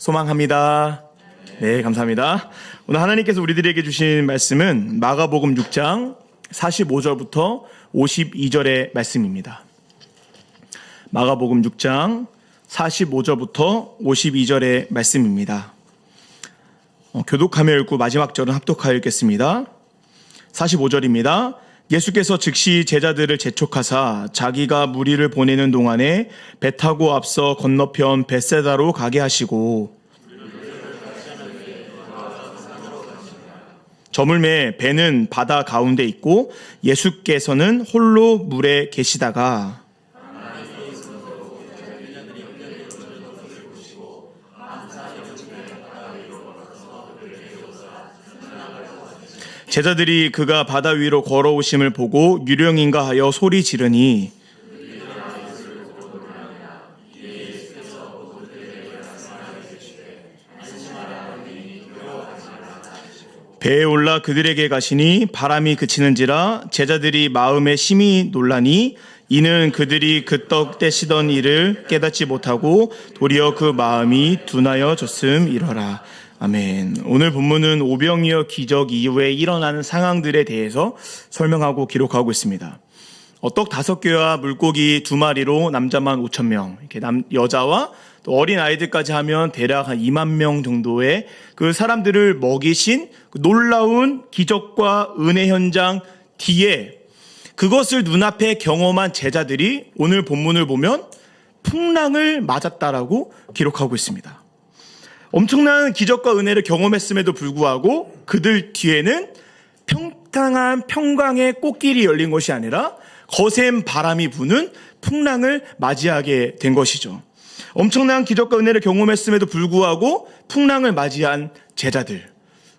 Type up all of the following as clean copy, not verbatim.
소망합니다. 네, 감사합니다. 오늘 하나님께서 우리들에게 주신 말씀은 마가복음 6장 45절부터 52절의 말씀입니다. 마가복음 6장 45절부터 52절의 말씀입니다. 교독하며 읽고 마지막 절은 합독하여 읽겠습니다. 45절입니다. 예수께서 즉시 제자들을 재촉하사 자기가 무리를 보내는 동안에 배 타고 앞서 건너편 벳세다로 가게 하시고 저물매 배는 바다 가운데 있고 예수께서는 홀로 물에 계시다가 제자들이 그가 바다 위로 걸어오심을 보고 유령인가 하여 소리 지르니 배에 올라 그들에게 가시니 바람이 그치는지라 제자들이 마음에 심히 놀라니 이는 그들이 그 떡 떼시던 일을 깨닫지 못하고 도리어 그 마음이 둔하여졌음이러라. 아멘. 오늘 본문은 오병이어 기적 이후에 일어나는 상황들에 대해서 설명하고 기록하고 있습니다. 떡 5개와 물고기 2마리로 남자만 5,000명, 이렇게 여자와 또 어린 아이들까지 하면 대략 한 2만 명 정도의 그 사람들을 먹이신 그 놀라운 기적과 은혜 현장 뒤에 그것을 눈앞에 경험한 제자들이 오늘 본문을 보면 풍랑을 맞았다라고 기록하고 있습니다. 엄청난 기적과 은혜를 경험했음에도 불구하고 그들 뒤에는 평탄한 평강의 꽃길이 열린 것이 아니라 거센 바람이 부는 풍랑을 맞이하게 된 것이죠. 엄청난 기적과 은혜를 경험했음에도 불구하고 풍랑을 맞이한 제자들.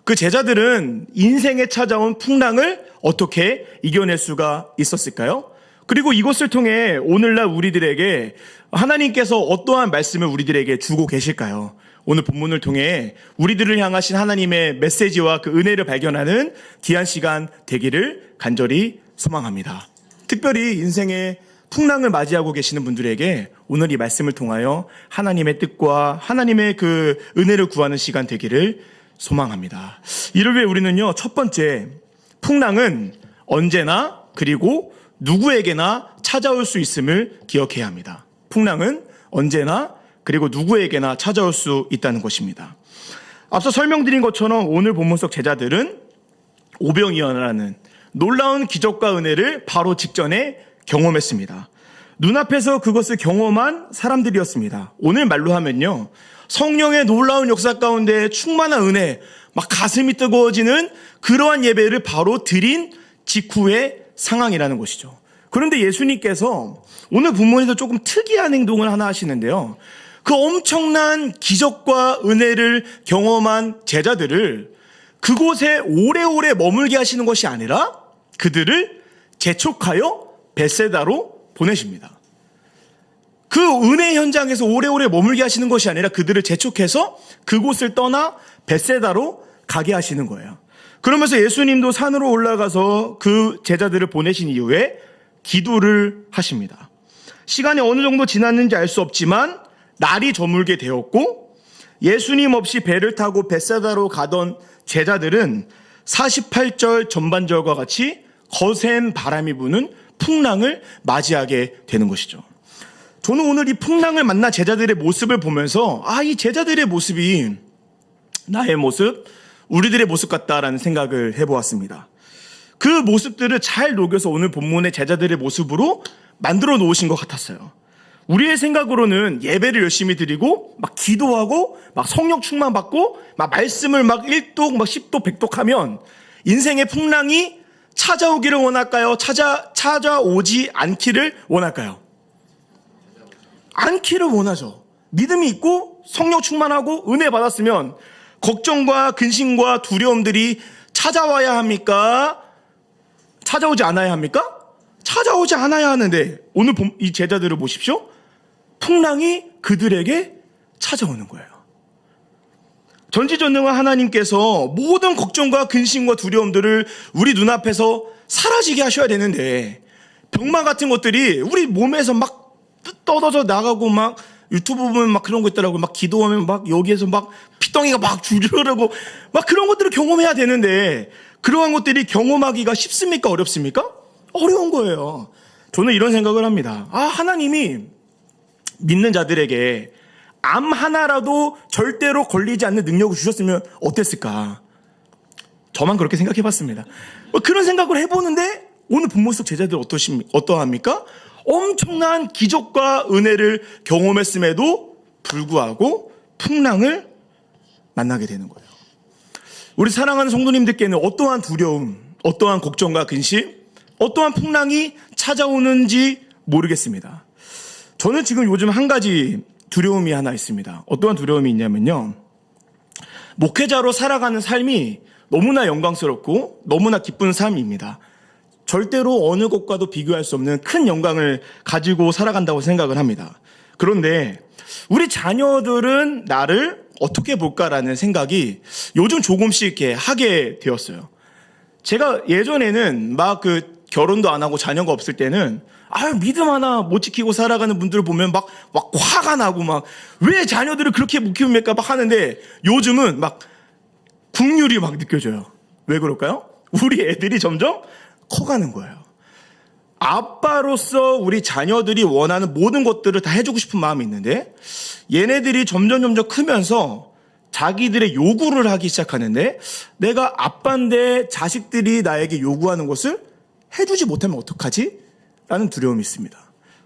그 제자들은 인생에 찾아온 풍랑을 어떻게 이겨낼 수가 있었을까요? 그리고 이것을 통해 오늘날 우리들에게 하나님께서 어떠한 말씀을 우리들에게 주고 계실까요? 오늘 본문을 통해 우리들을 향하신 하나님의 메시지와 그 은혜를 발견하는 귀한 시간 되기를 간절히 소망합니다. 특별히 인생의 풍랑을 맞이하고 계시는 분들에게 오늘 이 말씀을 통하여 하나님의 뜻과 하나님의 그 은혜를 구하는 시간 되기를 소망합니다. 이를 위해 우리는요, 첫 번째, 풍랑은 언제나 그리고 누구에게나 찾아올 수 있음을 기억해야 합니다. 풍랑은 언제나 그리고 누구에게나 찾아올 수 있다는 것입니다. 앞서 설명드린 것처럼 오늘 본문 속 제자들은 오병이어라는 놀라운 기적과 은혜를 바로 직전에 경험했습니다. 눈앞에서 그것을 경험한 사람들이었습니다. 오늘 말로 하면요, 성령의 놀라운 역사 가운데 충만한 은혜, 막 가슴이 뜨거워지는 그러한 예배를 바로 드린 직후의 상황이라는 것이죠. 그런데 예수님께서 오늘 본문에서 조금 특이한 행동을 하나 하시는데요, 그 엄청난 기적과 은혜를 경험한 제자들을 그곳에 오래오래 머물게 하시는 것이 아니라 그들을 재촉하여 벳세다로 보내십니다. 그 은혜 현장에서 오래오래 머물게 하시는 것이 아니라 그들을 재촉해서 그곳을 떠나 벳세다로 가게 하시는 거예요. 그러면서 예수님도 산으로 올라가서 그 제자들을 보내신 이후에 기도를 하십니다. 시간이 어느 정도 지났는지 알 수 없지만 날이 저물게 되었고 예수님 없이 배를 타고 벳세다로 가던 제자들은 48절 전반절과 같이 거센 바람이 부는 풍랑을 맞이하게 되는 것이죠. 저는 오늘 이 풍랑을 만난 제자들의 모습을 보면서 이 제자들의 모습이 나의 모습, 우리들의 모습 같다라는 생각을 해보았습니다. 그 모습들을 잘 녹여서 오늘 본문의 제자들의 모습으로 만들어 놓으신 것 같았어요. 우리의 생각으로는 예배를 열심히 드리고 막 기도하고 막 성령 충만 받고 막 말씀을 막 1독 막 10독 100독 하면 인생의 풍랑이 찾아오기를 원할까요? 찾아오지 않기를 원할까요? 않기를 원하죠. 믿음이 있고 성령 충만하고 은혜 받았으면 걱정과 근심과 두려움들이 찾아와야 합니까? 찾아오지 않아야 합니까? 찾아오지 않아야 하는데 오늘 이 제자들을 보십시오. 풍랑이 그들에게 찾아오는 거예요. 전지전능한 하나님께서 모든 걱정과 근심과 두려움들을 우리 눈앞에서 사라지게 하셔야 되는데 병마 같은 것들이 우리 몸에서 막 떨어져 나가고 막 유튜브 보면 막 그런 거 있더라고요. 막 기도하면 막 여기에서 막 피덩이가 막 줄으려고 막 그런 것들을 경험해야 되는데 그러한 것들이 경험하기가 쉽습니까? 어렵습니까? 어려운 거예요. 저는 이런 생각을 합니다. 하나님이 믿는 자들에게 암 하나라도 절대로 걸리지 않는 능력을 주셨으면 어땠을까? 저만 그렇게 생각해 봤습니다. 그런 생각을 해보는데 오늘 본문 속 제자들 어떠합니까? 엄청난 기적과 은혜를 경험했음에도 불구하고 풍랑을 만나게 되는 거예요. 우리 사랑하는 성도님들께는 어떠한 두려움, 어떠한 걱정과 근심, 어떠한 풍랑이 찾아오는지 모르겠습니다. 저는 지금 요즘 한 가지 두려움이 하나 있습니다. 어떠한 두려움이 있냐면요. 목회자로 살아가는 삶이 너무나 영광스럽고 너무나 기쁜 삶입니다. 절대로 어느 것과도 비교할 수 없는 큰 영광을 가지고 살아간다고 생각을 합니다. 그런데 우리 자녀들은 나를 어떻게 볼까라는 생각이 요즘 조금씩 이렇게 하게 되었어요. 제가 예전에는 막 결혼도 안 하고 자녀가 없을 때는 믿음 하나 못 지키고 살아가는 분들을 보면 막 화가 나고 막 왜 자녀들을 그렇게 못 키웁니까? 막 하는데 요즘은 막 국률이 막 느껴져요. 왜 그럴까요? 우리 애들이 점점 커가는 거예요. 아빠로서 우리 자녀들이 원하는 모든 것들을 다 해주고 싶은 마음이 있는데 얘네들이 점점 크면서 자기들의 요구를 하기 시작하는데 내가 아빠인데 자식들이 나에게 요구하는 것을 해주지 못하면 어떡하지? 라는 두려움이 있습니다.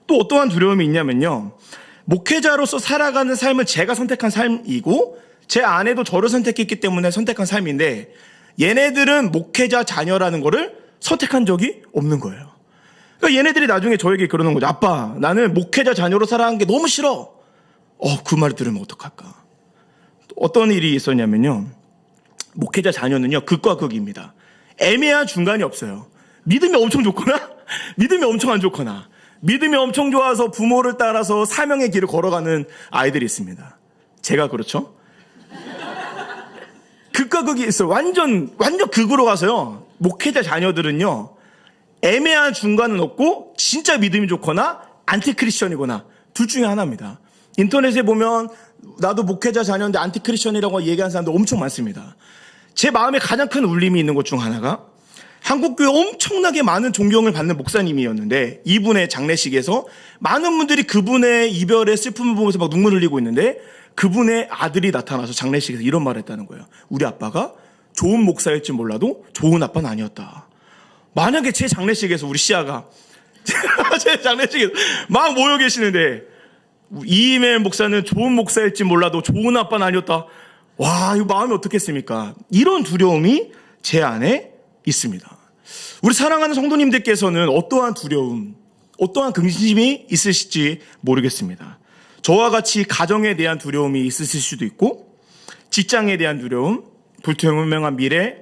또 어떠한 두려움이 있냐면요. 목회자로서 살아가는 삶은 제가 선택한 삶이고 제 아내도 저를 선택했기 때문에 선택한 삶인데 얘네들은 목회자 자녀라는 거를 선택한 적이 없는 거예요. 그러니까 얘네들이 나중에 저에게 그러는 거죠. 아빠, 나는 목회자 자녀로 살아가는 게 너무 싫어. 그 말을 들으면 어떡할까? 어떤 일이 있었냐면요. 목회자 자녀는요, 극과 극입니다. 애매한 중간이 없어요. 믿음이 엄청 좋거나, 믿음이 엄청 안 좋거나, 믿음이 엄청 좋아서 부모를 따라서 사명의 길을 걸어가는 아이들이 있습니다. 제가 그렇죠? 극과 극이 있어요. 완전 극으로 가서요. 목회자 자녀들은요, 애매한 중간은 없고, 진짜 믿음이 좋거나, 안티크리스천이거나, 둘 중에 하나입니다. 인터넷에 보면, 나도 목회자 자녀인데 안티크리스천이라고 얘기하는 사람들 엄청 많습니다. 제 마음에 가장 큰 울림이 있는 것 중 하나가, 한국교회 엄청나게 많은 존경을 받는 목사님이었는데 이분의 장례식에서 많은 분들이 그분의 이별의 슬픔을 보면서 막 눈물 흘리고 있는데 그분의 아들이 나타나서 장례식에서 이런 말을 했다는 거예요. 우리 아빠가 좋은 목사일지 몰라도 좋은 아빠는 아니었다. 만약에 제 장례식에서 우리 시아가 제 장례식에서 막 모여 계시는데 이임의 목사는 좋은 목사일지 몰라도 좋은 아빠는 아니었다. 와, 이거 마음이 어떻겠습니까? 이런 두려움이 제 안에 있습니다. 우리 사랑하는 성도님들께서는 어떠한 두려움, 어떠한 근심이 있으실지 모르겠습니다. 저와 같이 가정에 대한 두려움이 있으실 수도 있고 직장에 대한 두려움, 불투명한 미래,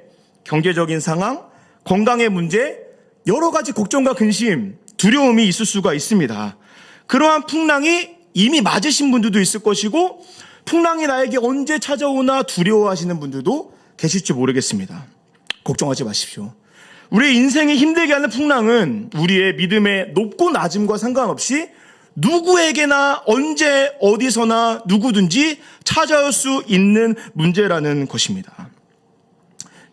경제적인 상황, 건강의 문제, 여러 가지 걱정과 근심, 두려움이 있을 수가 있습니다. 그러한 풍랑이 이미 맞으신 분들도 있을 것이고 풍랑이 나에게 언제 찾아오나 두려워하시는 분들도 계실지 모르겠습니다. 걱정하지 마십시오. 우리의 인생이 힘들게 하는 풍랑은 우리의 믿음의 높고 낮음과 상관없이 누구에게나 언제 어디서나 누구든지 찾아올 수 있는 문제라는 것입니다.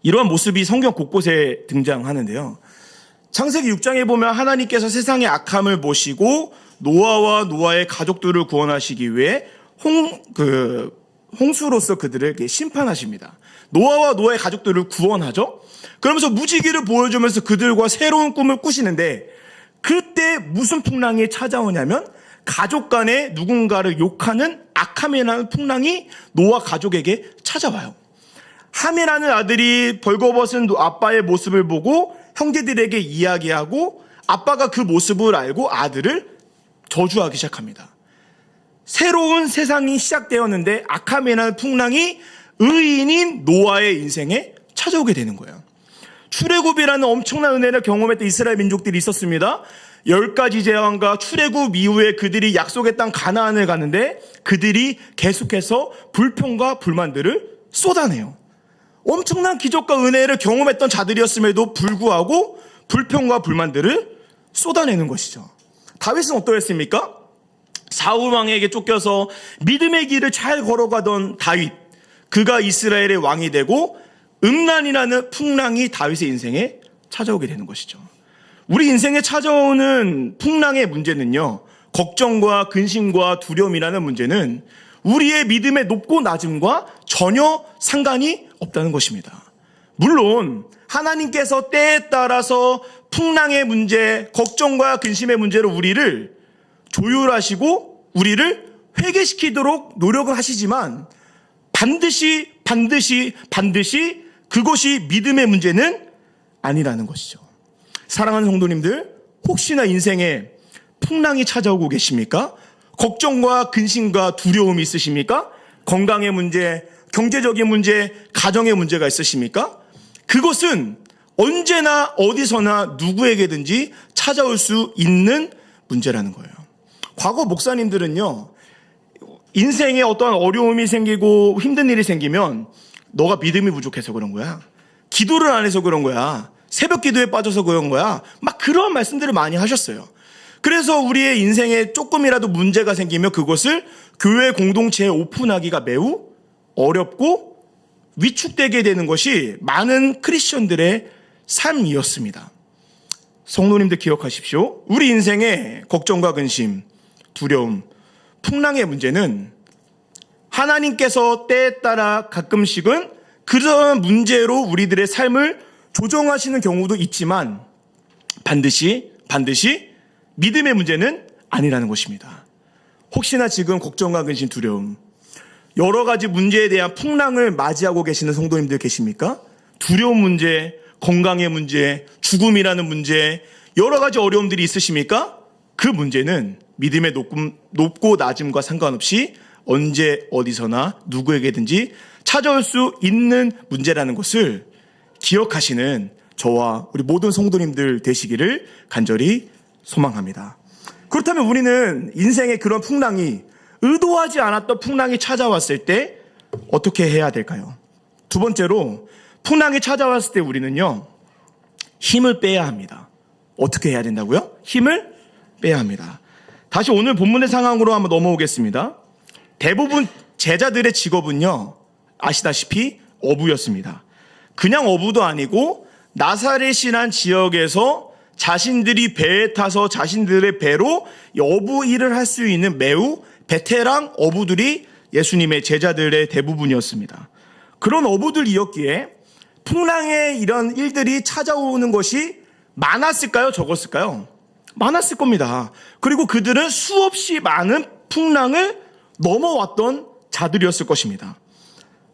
이러한 모습이 성경 곳곳에 등장하는데요. 창세기 6장에 보면 하나님께서 세상의 악함을 보시고 노아와 노아의 가족들을 구원하시기 위해 홍수로서 그들을 심판하십니다. 노아와 노아의 가족들을 구원하죠. 그러면서 무지개를 보여주면서 그들과 새로운 꿈을 꾸시는데 그때 무슨 풍랑이 찾아오냐면 가족 간에 누군가를 욕하는 악함이라는 풍랑이 노아 가족에게 찾아와요. 함이라는 아들이 벌거벗은 아빠의 모습을 보고 형제들에게 이야기하고 아빠가 그 모습을 알고 아들을 저주하기 시작합니다. 새로운 세상이 시작되었는데 악함이라는 풍랑이 의인인 노아의 인생에 찾아오게 되는 거예요. 출애굽이라는 엄청난 은혜를 경험했던 이스라엘 민족들이 있었습니다. 10가지 재앙과 출애굽 이후에 그들이 약속의 땅 가나안을 가는데 그들이 계속해서 불평과 불만들을 쏟아내요. 엄청난 기적과 은혜를 경험했던 자들이었음에도 불구하고 불평과 불만들을 쏟아내는 것이죠. 다윗은 어떠했습니까? 사울 왕에게 쫓겨서 믿음의 길을 잘 걸어가던 다윗, 그가 이스라엘의 왕이 되고 음란이라는 풍랑이 다윗의 인생에 찾아오게 되는 것이죠. 우리 인생에 찾아오는 풍랑의 문제는요, 걱정과 근심과 두려움이라는 문제는 우리의 믿음의 높고 낮음과 전혀 상관이 없다는 것입니다. 물론 하나님께서 때에 따라서 풍랑의 문제, 걱정과 근심의 문제로 우리를 조율하시고 우리를 회개시키도록 노력을 하시지만 반드시 그것이 믿음의 문제는 아니라는 것이죠. 사랑하는 성도님들, 혹시나 인생에 풍랑이 찾아오고 계십니까? 걱정과 근심과 두려움이 있으십니까? 건강의 문제, 경제적인 문제, 가정의 문제가 있으십니까? 그것은 언제나 어디서나 누구에게든지 찾아올 수 있는 문제라는 거예요. 과거 목사님들은요, 인생에 어떠한 어려움이 생기고 힘든 일이 생기면 너가 믿음이 부족해서 그런 거야, 기도를 안 해서 그런 거야, 새벽 기도에 빠져서 그런 거야, 막 그런 말씀들을 많이 하셨어요. 그래서 우리의 인생에 조금이라도 문제가 생기면 그것을 교회 공동체에 오픈하기가 매우 어렵고 위축되게 되는 것이 많은 크리스천들의 삶이었습니다. 성도님들 기억하십시오. 우리 인생의 걱정과 근심, 두려움, 풍랑의 문제는 하나님께서 때에 따라 가끔씩은 그런 문제로 우리들의 삶을 조정하시는 경우도 있지만 반드시 믿음의 문제는 아니라는 것입니다. 혹시나 지금 걱정과 근심, 두려움, 여러 가지 문제에 대한 풍랑을 맞이하고 계시는 성도님들 계십니까? 두려운 문제, 건강의 문제, 죽음이라는 문제, 여러 가지 어려움들이 있으십니까? 그 문제는 믿음의 높고 낮음과 상관없이 언제 어디서나 누구에게든지 찾아올 수 있는 문제라는 것을 기억하시는 저와 우리 모든 성도님들 되시기를 간절히 소망합니다. 그렇다면 우리는 인생의 그런 풍랑이, 의도하지 않았던 풍랑이 찾아왔을 때 어떻게 해야 될까요? 두 번째로, 풍랑이 찾아왔을 때 우리는요, 힘을 빼야 합니다. 어떻게 해야 된다고요? 힘을 빼야 합니다. 다시 오늘 본문의 상황으로 한번 넘어오겠습니다. 대부분 제자들의 직업은요, 아시다시피 어부였습니다. 그냥 어부도 아니고 나사렛이란 지역에서 자신들이 배에 타서 자신들의 배로 어부 일을 할 수 있는 매우 베테랑 어부들이 예수님의 제자들의 대부분이었습니다. 그런 어부들이었기에 풍랑의 이런 일들이 찾아오는 것이 많았을까요? 적었을까요? 많았을 겁니다. 그리고 그들은 수없이 많은 풍랑을 넘어왔던 자들이었을 것입니다.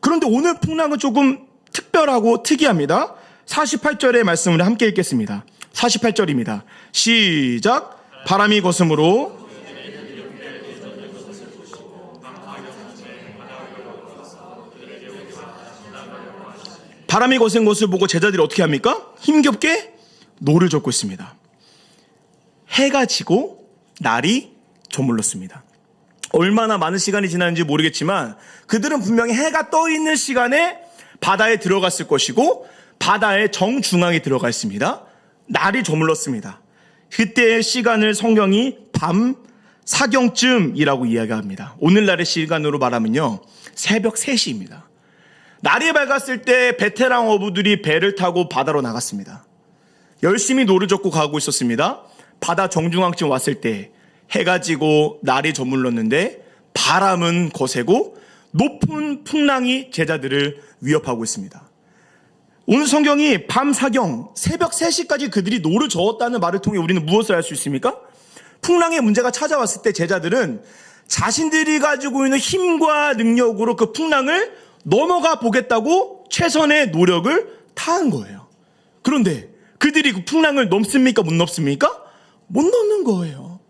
그런데 오늘 풍랑은 조금 특별하고 특이합니다. 48절의 말씀을 함께 읽겠습니다. 48절입니다. 시작. 바람이 거슴으로 바람이 거센 것을 보고 제자들이 어떻게 합니까? 힘겹게 노를 젓고 있습니다. 해가 지고 날이 저물렀습니다. 얼마나 많은 시간이 지났는지 모르겠지만 그들은 분명히 해가 떠 있는 시간에 바다에 들어갔을 것이고 바다의 정중앙에 들어가 있습니다. 날이 저물렀습니다. 그때의 시간을 성경이 밤 사경쯤이라고 이야기합니다. 오늘날의 시간으로 말하면요, 새벽 3시입니다. 날이 밝았을 때 베테랑 어부들이 배를 타고 바다로 나갔습니다. 열심히 노를 젓고 가고 있었습니다. 바다 정중앙쯤 왔을 때 해가 지고 날이 저물렀는데 바람은 거세고 높은 풍랑이 제자들을 위협하고 있습니다. 오늘 성경이 밤 사경, 새벽 3시까지 그들이 노를 저었다는 말을 통해 우리는 무엇을 알 수 있습니까? 풍랑의 문제가 찾아왔을 때 제자들은 자신들이 가지고 있는 힘과 능력으로 그 풍랑을 넘어가 보겠다고 최선의 노력을 다한 거예요. 그런데 그들이 그 풍랑을 넘습니까? 못 넘습니까? 못 넘는 거예요.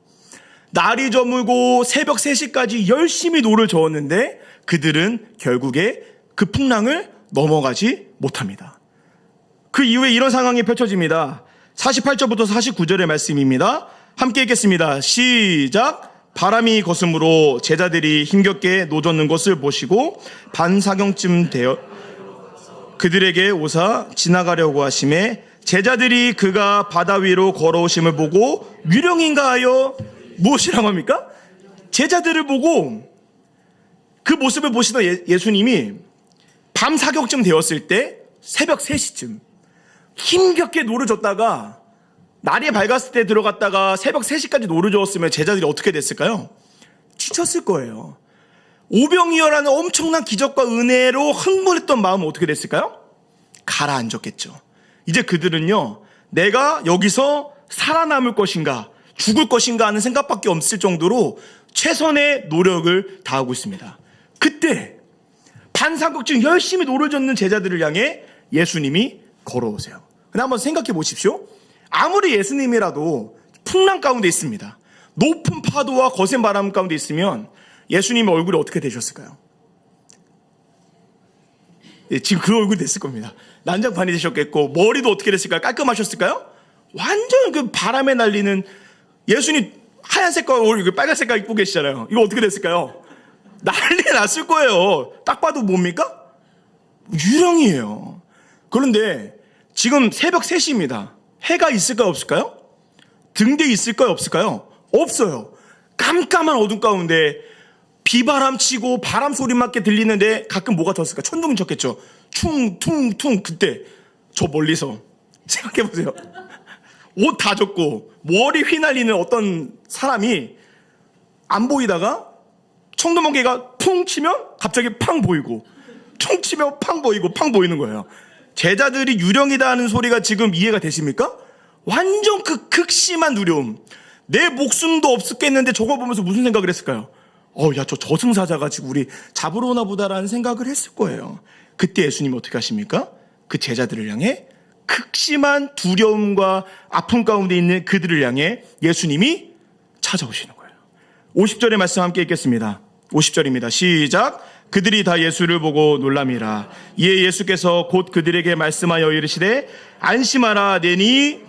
날이 저물고 새벽 3시까지 열심히 노를 저었는데 그들은 결국에 그 풍랑을 넘어가지 못합니다. 그 이후에 이런 상황이 펼쳐집니다. 48절부터 49절의 말씀입니다. 함께 읽겠습니다. 시작. 바람이 거슴으로 제자들이 힘겹게 노젓는 것을 보시고 반사경쯤 되어 그들에게 오사 지나가려고 하심에 제자들이 그가 바다 위로 걸어오심을 보고 유령인가 하여 무엇이라고 합니까? 제자들을 보고 그 모습을 보시던 예수님이 밤 사격쯤 되었을 때 새벽 3시쯤 힘겹게 노를 줬다가 날이 밝았을 때 들어갔다가 새벽 3시까지 노를 줬으면 제자들이 어떻게 됐을까요? 지쳤을 거예요. 오병이어라는 엄청난 기적과 은혜로 흥분했던 마음은 어떻게 됐을까요? 가라앉았겠죠. 이제 그들은요, 내가 여기서 살아남을 것인가 죽을 것인가 하는 생각밖에 없을 정도로 최선의 노력을 다하고 있습니다. 그때 반사극증 열심히 노를 젓는 제자들을 향해 예수님이 걸어오세요. 근데 한번 생각해 보십시오. 아무리 예수님이라도 풍랑 가운데 있습니다. 높은 파도와 거센 바람 가운데 있으면 예수님의 얼굴이 어떻게 되셨을까요? 예, 지금 그 얼굴이 됐을 겁니다. 난장판이 되셨겠고 머리도 어떻게 됐을까요? 깔끔하셨을까요? 완전 그 바람에 날리는 예수님 하얀 색깔 얼굴 빨간 색깔 입고 계시잖아요. 이거 어떻게 됐을까요? 난리 났을 거예요. 딱 봐도 뭡니까? 유령이에요. 그런데 지금 새벽 3시입니다. 해가 있을까요? 없을까요? 등 뒤에 있을까요? 없을까요? 없어요. 깜깜한 어둠 가운데 비바람 치고 바람 소리밖에 들리는데 가끔 뭐가 떴을까? 천둥이 쳤겠죠. 퉁퉁퉁. 그때 저 멀리서 생각해보세요. 옷 다 젖고 머리 휘날리는 어떤 사람이 안 보이다가 청도멍게가 퉁 치면 갑자기 팡 보이고 퉁 치면 팡 보이고 팡 보이는 거예요. 제자들이 유령이다 하는 소리가 지금 이해가 되십니까? 완전 그 극심한 두려움. 내 목숨도 없었겠는데 저걸 보면서 무슨 생각을 했을까요? 야, 저 저승사자가 지금 우리 잡으러 오나 보다라는 생각을 했을 거예요. 그때 예수님이 어떻게 하십니까? 그 제자들을 향해 극심한 두려움과 아픔 가운데 있는 그들을 향해 예수님이 찾아오시는 거예요. 50절의 말씀 함께 읽겠습니다. 50절입니다. 시작. 그들이 다 예수를 보고 놀람이라. 이에 예수께서 곧 그들에게 말씀하여 이르시되 안심하라. 내니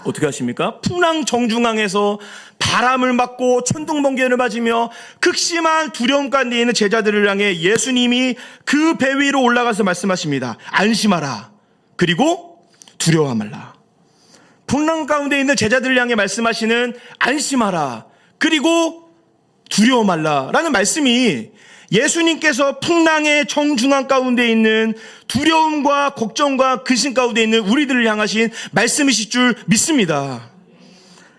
어떻게 하십니까? 풍랑 정중앙에서 바람을 맞고 천둥번개를 맞으며 극심한 두려움 가운데 있는 제자들을 향해 예수님이 그 배 위로 올라가서 말씀하십니다. 안심하라. 그리고 두려워 말라. 풍랑 가운데 있는 제자들을 향해 말씀하시는 안심하라. 그리고 두려워 말라라는 말씀이 예수님께서 풍랑의 정중앙 가운데 있는 두려움과 걱정과 근심 가운데 있는 우리들을 향하신 말씀이실 줄 믿습니다.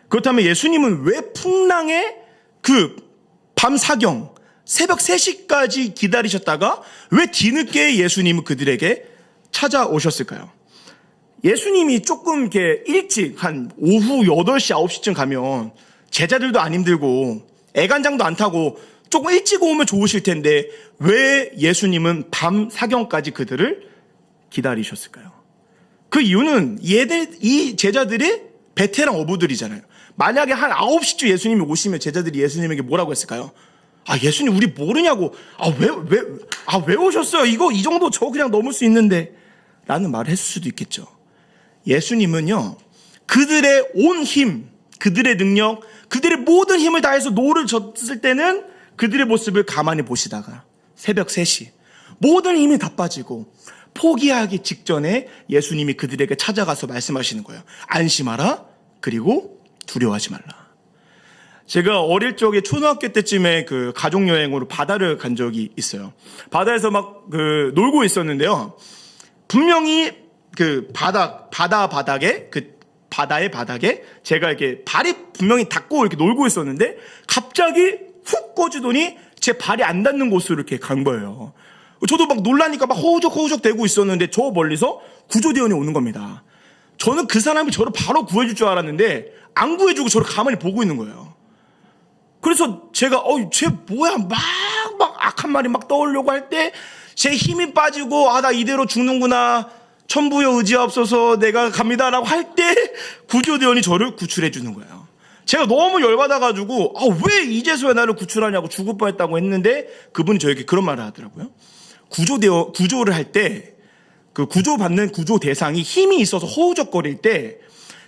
그렇다면 예수님은 왜 풍랑의 그 밤 사경 새벽 3시까지 기다리셨다가 왜 뒤늦게 예수님은 그들에게 찾아오셨을까요? 예수님이 조금 이렇게 일찍 한 오후 8시, 9시쯤 가면 제자들도 안 힘들고 애간장도 안 타고 조금 일찍 오면 좋으실 텐데 왜 예수님은 밤 사경까지 그들을 기다리셨을까요? 그 이유는 이 제자들이 베테랑 어부들이잖아요. 만약에 한 9시쯤 예수님이 오시면 제자들이 예수님에게 뭐라고 했을까요? 예수님 우리 모르냐고. 왜 오셨어요? 이 정도 저 그냥 넘을 수 있는데 라는 말을 했을 수도 있겠죠. 예수님은요, 그들의 온 힘, 그들의 능력, 그들의 모든 힘을 다해서 노를 젓을 때는 그들의 모습을 가만히 보시다가 새벽 3시 모든 힘이 다 빠지고 포기하기 직전에 예수님이 그들에게 찾아가서 말씀하시는 거예요. 안심하라. 그리고 두려워하지 말라. 제가 어릴 적에 초등학교 때쯤에 그 가족여행으로 바다를 간 적이 있어요. 바다에서 막 놀고 있었는데요. 분명히 그 바다의 바닥에 제가 이렇게 발이 분명히 닿고 이렇게 놀고 있었는데 갑자기 훅 꺼지더니 제 발이 안 닿는 곳으로 이렇게 간 거예요. 저도 막 놀라니까 막 허우적허우적 대고 있었는데 저 멀리서 구조대원이 오는 겁니다. 저는 그 사람이 저를 바로 구해줄 줄 알았는데 안 구해주고 저를 가만히 보고 있는 거예요. 그래서 제가 쟤 뭐야 막 악한 말이 막 떠오르려고 할 때 제 힘이 빠지고 나 이대로 죽는구나. 천부여 의지하옵소서 내가 갑니다라고 할 때 구조대원이 저를 구출해 주는 거예요. 제가 너무 열받아가지고 왜 이제서야 나를 구출하냐고 죽을 뻔했다고 했는데 그분이 저에게 그런 말을 하더라고요. 구조를 할 때 그 구조받는 구조 대상이 힘이 있어서 허우적거릴 때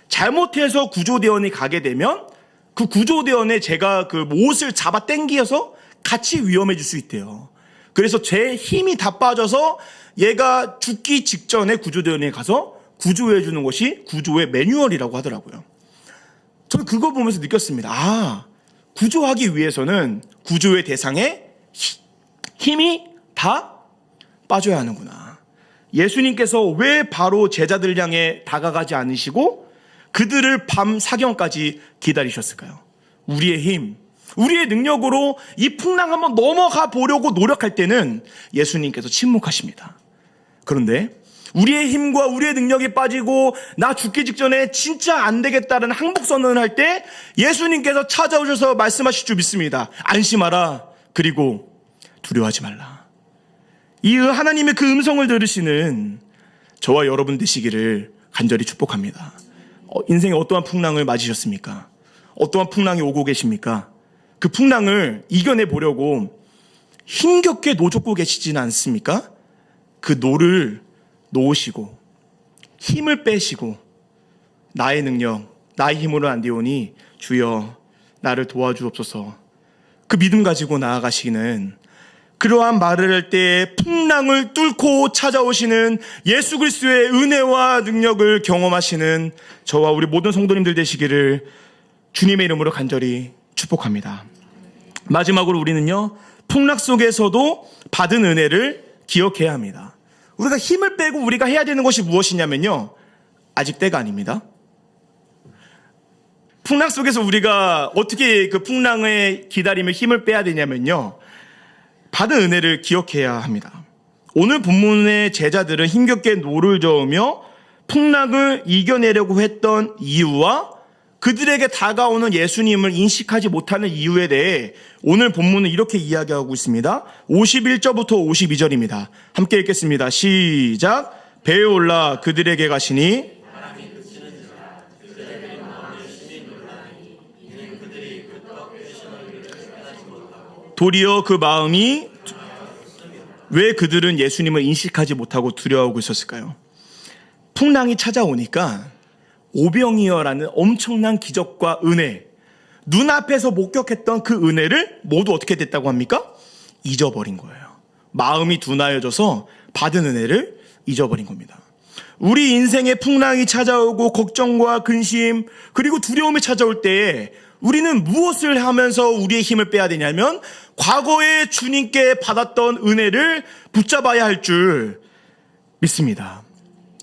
잘못해서 구조대원이 가게 되면 그 구조대원에 제가 그 옷을 잡아 당겨서 같이 위험해질 수 있대요. 그래서 제 힘이 다 빠져서 얘가 죽기 직전에 구조대원에 가서 구조해 주는 것이 구조의 매뉴얼이라고 하더라고요. 저는 그거 보면서 느꼈습니다. 구조하기 위해서는 구조의 대상에 힘이 다 빠져야 하는구나. 예수님께서 왜 바로 제자들 향해 다가가지 않으시고 그들을 밤 사경까지 기다리셨을까요? 우리의 힘, 우리의 능력으로 이 풍랑 한번 넘어가 보려고 노력할 때는 예수님께서 침묵하십니다. 그런데 우리의 힘과 우리의 능력이 빠지고 나 죽기 직전에 진짜 안 되겠다는 항복선언을 할 때 예수님께서 찾아오셔서 말씀하실 줄 믿습니다. 안심하라. 그리고 두려워하지 말라. 이 하나님의 그 음성을 들으시는 저와 여러분 되시기를 간절히 축복합니다. 인생에 어떠한 풍랑을 맞으셨습니까? 어떠한 풍랑이 오고 계십니까? 그 풍랑을 이겨내 보려고 힘겹게 노젓고 계시지는 않습니까? 그 노를 놓으시고 힘을 빼시고 나의 능력, 나의 힘으로 안 되오니 주여 나를 도와주옵소서. 그 믿음 가지고 나아가시는 그러한 말을 할 때 풍랑을 뚫고 찾아오시는 예수 그리스도의 은혜와 능력을 경험하시는 저와 우리 모든 성도님들 되시기를 주님의 이름으로 간절히 축복합니다. 마지막으로 우리는요, 풍랑 속에서도 받은 은혜를 기억해야 합니다. 우리가 힘을 빼고 우리가 해야 되는 것이 무엇이냐면요, 아직 때가 아닙니다. 풍랑 속에서 우리가 어떻게 그 풍랑에 기다리며 힘을 빼야 되냐면요, 받은 은혜를 기억해야 합니다. 오늘 본문의 제자들은 힘겹게 노를 저으며 풍랑을 이겨내려고 했던 이유와 그들에게 다가오는 예수님을 인식하지 못하는 이유에 대해 오늘 본문은 이렇게 이야기하고 있습니다. 51절부터 52절입니다. 함께 읽겠습니다. 시작. 배에 올라 그들에게 가시니 도리어 그 마음이 왜 그들은 예수님을 인식하지 못하고 두려워하고 있었을까요? 풍랑이 찾아오니까 오병이어라는 엄청난 기적과 은혜, 눈앞에서 목격했던 그 은혜를 모두 어떻게 됐다고 합니까? 잊어버린 거예요. 마음이 둔하여져서 받은 은혜를 잊어버린 겁니다. 우리 인생에 풍랑이 찾아오고 걱정과 근심 그리고 두려움이 찾아올 때에 우리는 무엇을 하면서 우리의 힘을 빼야 되냐면 과거에 주님께 받았던 은혜를 붙잡아야 할 줄 믿습니다.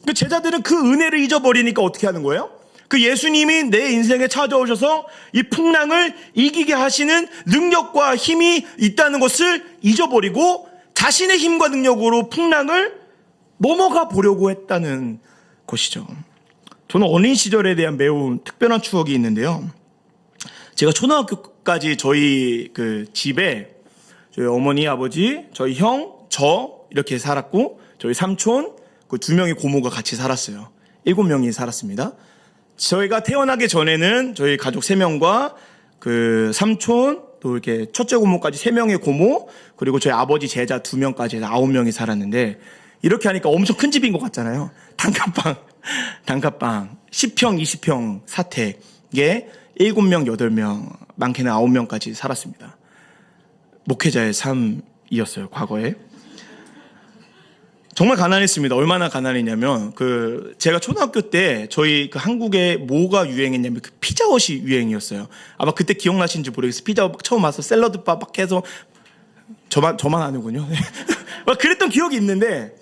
그 제자들은 그 은혜를 잊어버리니까 어떻게 하는 거예요? 그 예수님이 내 인생에 찾아오셔서 이 풍랑을 이기게 하시는 능력과 힘이 있다는 것을 잊어버리고 자신의 힘과 능력으로 풍랑을 넘어가 보려고 했다는 것이죠. 저는 어린 시절에 대한 매우 특별한 추억이 있는데요. 제가 초등학교까지 저희 그 집에 저희 어머니, 아버지, 저희 형, 저 이렇게 살았고 저희 삼촌, 그 2명의 고모가 같이 살았어요. 7명이 살았습니다. 저희가 태어나기 전에는 저희 가족 3명과 그 삼촌, 또 이렇게 첫째 고모까지 3명의 고모, 그리고 저희 아버지 제자 2명까지 해서 9명이 살았는데 이렇게 하니까 엄청 큰 집인 것 같잖아요. 단칸방 10평, 20평 사택에 7명, 8명, 많게는 9명까지 살았습니다. 목회자의 삶이었어요, 과거에. 정말 가난했습니다. 얼마나 가난했냐면, 제가 초등학교 때 저희 그 한국에 뭐가 유행했냐면 그 피자헛이 유행이었어요. 아마 그때 기억나시는지 모르겠어요. 피자헛 처음 와서 샐러드바 막 해서, 저만 아는군요. 막 그랬던 기억이 있는데,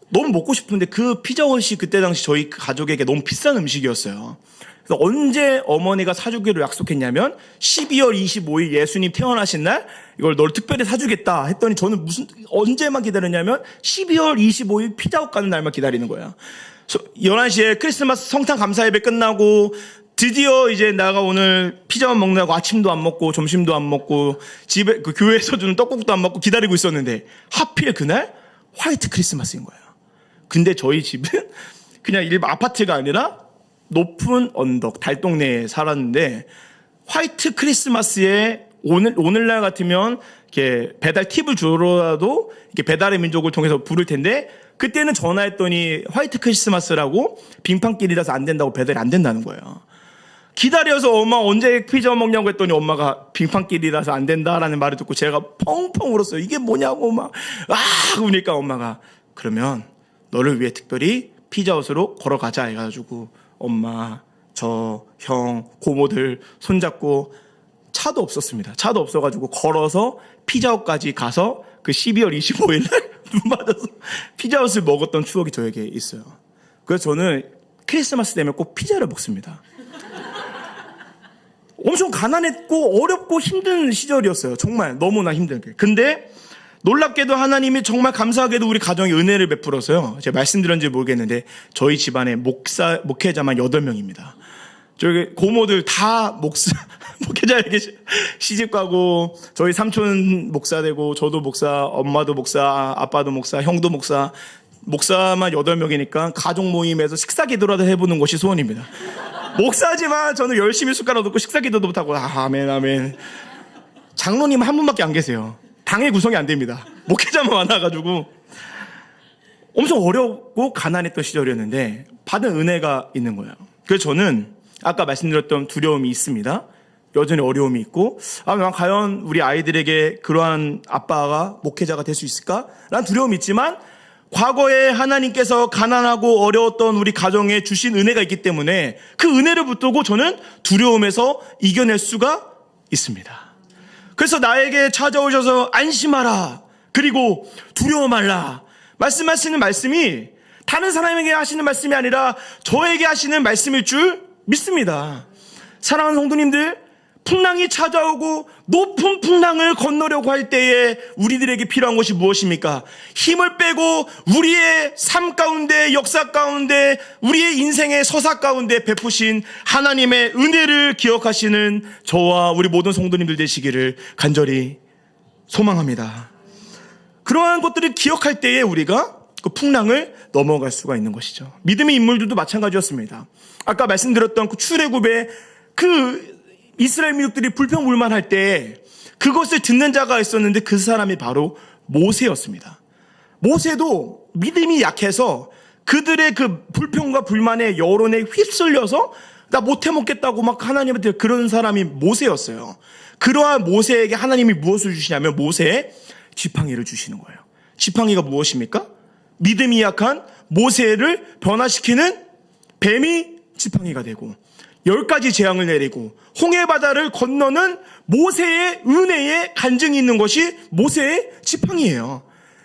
너무 먹고 싶은데 그 피자헛이 그때 당시 저희 가족에게 너무 비싼 음식이었어요. 그래서 언제 어머니가 사주기로 약속했냐면 12월 25일 예수님 태어나신 날 이걸 널 특별히 사주겠다 했더니 저는 언제만 기다렸냐면 12월 25일 피자헛 가는 날만 기다리는 거예요. 11시에 크리스마스 성탄 감사 예배 끝나고 드디어 이제 내가 오늘 피자만 먹느라고 아침도 안 먹고 점심도 안 먹고 집에 그 교회에서 주는 떡국도 안 먹고 기다리고 있었는데 하필 그날 화이트 크리스마스인 거예요. 근데 저희 집은 그냥 일반 아파트가 아니라 높은 언덕, 달동네에 살았는데 화이트 크리스마스에 오늘날 같으면 이렇게 배달 팁을 주더라도 이렇게 배달의 민족을 통해서 부를 텐데 그때는 전화했더니 화이트 크리스마스라고 빙판길이라서 안 된다고 배달이 안 된다는 거예요. 기다려서 엄마 언제 피자 먹냐고 했더니 엄마가 빙판길이라서 안 된다라는 말을 듣고 제가 펑펑 울었어요. 이게 뭐냐고 막 그러니까 엄마가 그러면 너를 위해 특별히 피자헛으로 걸어가자 해가지고 엄마, 저, 형, 고모들 손잡고 차도 없었습니다. 차도 없어가지고 걸어서 피자헛까지 가서 그 12월 25일 날 눈 맞아서 피자헛을 먹었던 추억이 저에게 있어요. 그래서 저는 크리스마스 되면 꼭 피자를 먹습니다. 엄청 가난했고 어렵고 힘든 시절이었어요. 정말 너무나 힘들게. 근데 놀랍게도 하나님이 정말 감사하게도 우리 가정에 은혜를 베풀어서요. 제가 말씀드렸는지 모르겠는데 저희 집안에 목회자만 8명입니다. 저기 고모들 다 목회자에게 시집 가고, 저희 삼촌 목사 되고, 저도 목사, 엄마도 목사, 아빠도 목사, 형도 목사, 목사만 8명이니까 가족 모임에서 식사 기도라도 해보는 것이 소원입니다. 목사지만 저는 열심히 숟가락 놓고 식사 기도도 못하고, 아멘, 아멘. 장로님 한 분밖에 안 계세요. 당일 구성이 안 됩니다. 목회자만 많아가지고. 엄청 어렵고 가난했던 시절이었는데, 받은 은혜가 있는 거예요. 그래서 저는 아까 말씀드렸던 두려움이 있습니다. 여전히 어려움이 있고, 과연 우리 아이들에게 그러한 아빠가 목회자가 될 수 있을까? 라는 두려움이 있지만, 과거에 하나님께서 가난하고 어려웠던 우리 가정에 주신 은혜가 있기 때문에 그 은혜를 붙들고 저는 두려움에서 이겨낼 수가 있습니다. 그래서 나에게 찾아오셔서 안심하라, 그리고 두려워 말라 말씀하시는 말씀이 다른 사람에게 하시는 말씀이 아니라 저에게 하시는 말씀일 줄 믿습니다. 사랑하는 성도님들, 풍랑이 찾아오고 높은 풍랑을 건너려고 할 때에 우리들에게 필요한 것이 무엇입니까? 힘을 빼고 우리의 삶 가운데, 역사 가운데, 우리의 인생의 서사 가운데 베푸신 하나님의 은혜를 기억하시는 저와 우리 모든 성도님들 되시기를 간절히 소망합니다. 그러한 것들을 기억할 때에 우리가 그 풍랑을 넘어갈 수가 있는 것이죠. 믿음의 인물들도 마찬가지였습니다. 아까 말씀드렸던 그 출애굽의 그 이스라엘 민족들이 불평불만할 때 그것을 듣는 자가 있었는데 그 사람이 바로 모세였습니다. 모세도 믿음이 약해서 그들의 그 불평과 불만의 여론에 휩쓸려서 나 못해 먹겠다고 막 하나님한테 그런 사람이 모세였어요. 그러한 모세에게 하나님이 무엇을 주시냐면 모세의 지팡이를 주시는 거예요. 지팡이가 무엇입니까? 믿음이 약한 모세를 변화시키는 뱀이 지팡이가 되고 10가지 재앙을 내리고 홍해바다를 건너는 모세의 은혜의 간증이 있는 것이 모세의 지팡이예요.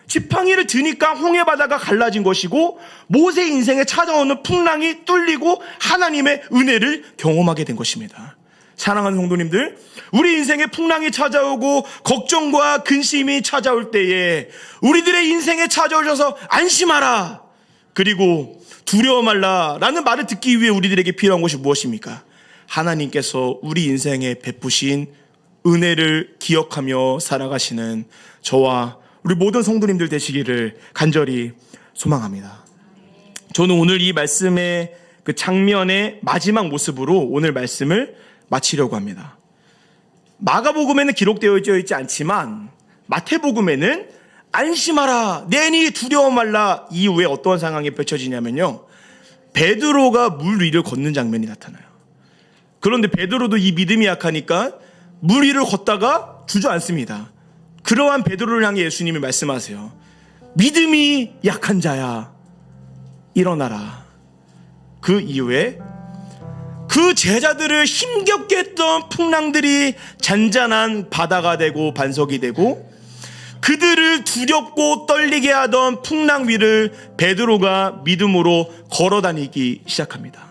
지팡이를 드니까 홍해바다가 갈라진 것이고 모세의 인생에 찾아오는 풍랑이 뚫리고 하나님의 은혜를 경험하게 된 것입니다. 사랑하는 성도님들, 우리 인생에 풍랑이 찾아오고 걱정과 근심이 찾아올 때에 우리들의 인생에 찾아오셔서 안심하라, 그리고 두려워 말라 라는 말을 듣기 위해 우리들에게 필요한 것이 무엇입니까? 하나님께서 우리 인생에 베푸신 은혜를 기억하며 살아가시는 저와 우리 모든 성도님들 되시기를 간절히 소망합니다. 저는 오늘 이 말씀의 그 장면의 마지막 모습으로 오늘 말씀을 마치려고 합니다. 마가복음에는 기록되어 있지 않지만 마태복음에는 안심하라, 내니 두려워 말라 이후에 어떠한 상황이 펼쳐지냐면요, 베드로가 물 위를 걷는 장면이 나타나요. 그런데 베드로도 이 믿음이 약하니까 물 위를 걷다가 주저앉습니다. 그러한 베드로를 향해 예수님이 말씀하세요. 믿음이 약한 자야, 일어나라. 그 이후에 그 제자들을 힘겹게 했던 풍랑들이 잔잔한 바다가 되고 반석이 되고 그들을 두렵고 떨리게 하던 풍랑 위를 베드로가 믿음으로 걸어다니기 시작합니다.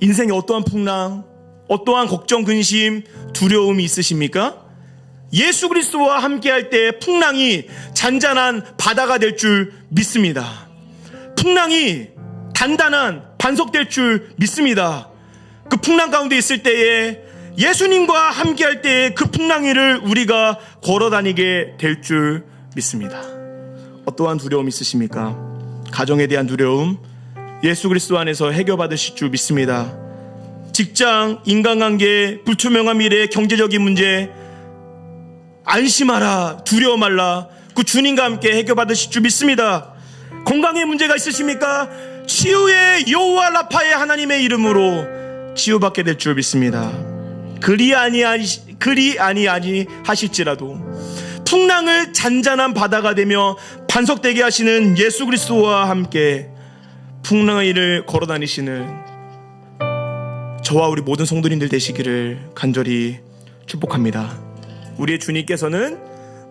인생에 어떠한 풍랑, 어떠한 걱정, 근심, 두려움이 있으십니까? 예수 그리스도와 함께할 때 풍랑이 잔잔한 바다가 될 줄 믿습니다. 풍랑이 단단한 반석될 줄 믿습니다. 그 풍랑 가운데 있을 때에 예수님과 함께할 때에 그 풍랑 위를 우리가 걸어다니게 될 줄 믿습니다. 어떠한 두려움 있으십니까? 가정에 대한 두려움, 예수 그리스도 안에서 해결받으실 줄 믿습니다. 직장, 인간관계, 불투명한 미래, 경제적인 문제, 안심하라, 두려워 말라, 그 주님과 함께 해결받으실 줄 믿습니다. 건강에 문제가 있으십니까? 치유의 여호와 라파의 하나님의 이름으로 치유받게 될 줄 믿습니다. 그리 아니하실지라도 풍랑을 잔잔한 바다가 되며 반석되게 하시는 예수 그리스도와 함께 풍랑의 일을 걸어다니시는 저와 우리 모든 성도님들 되시기를 간절히 축복합니다. 우리의 주님께서는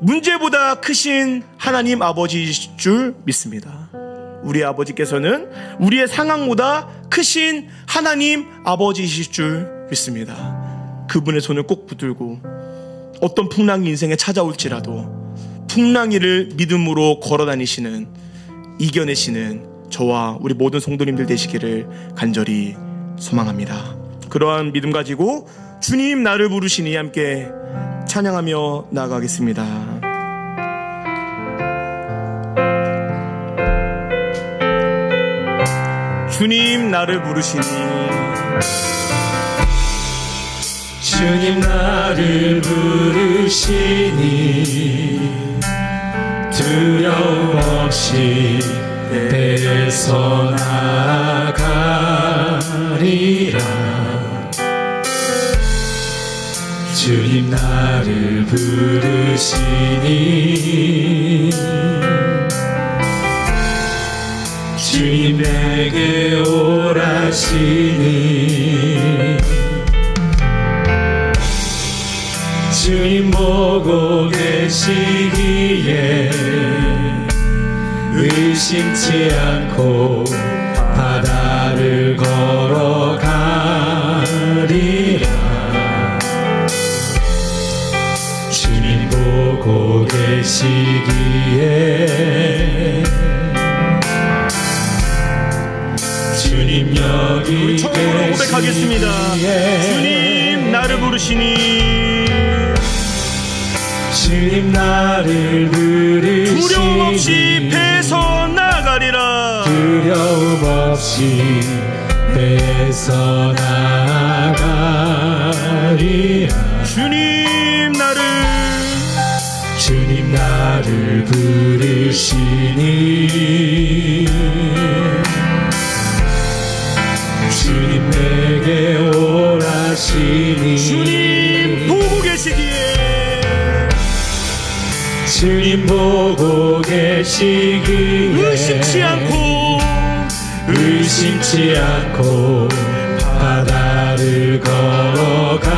문제보다 크신 하나님 아버지이실 줄 믿습니다. 우리 아버지께서는 우리의 상황보다 크신 하나님 아버지이실 줄 믿습니다. 그분의 손을 꼭 붙들고 어떤 풍랑이 인생에 찾아올지라도 풍랑이를 믿음으로 걸어다니시는, 이겨내시는 저와 우리 모든 성도님들 되시기를 간절히 소망합니다. 그러한 믿음 가지고 주님 나를 부르시니 함께 찬양하며 나아가겠습니다. 주님 나를 부르시니, 주님 나를 부르시니 두려움 없이 배에서 나아가리라. 주님 나를 부르시니 주님 내게 오라시니 주님 보고 계시기에 의심치 않고 바다를 걸어가리라. 주님 보고 계시기에 주님 여기 처음으로 고백하겠습니다. 주님 나를 부르시니, 주님 나를 부르시니 두려움 없이 배에서 나가리라. 두려움 없이 배에서 나가리라. 주님 나를 부르시니 주님 내게 오라시니 주님 보고 계시기에, 주님 보고 계시기에 의심치 않고 바다를 걸어가리라.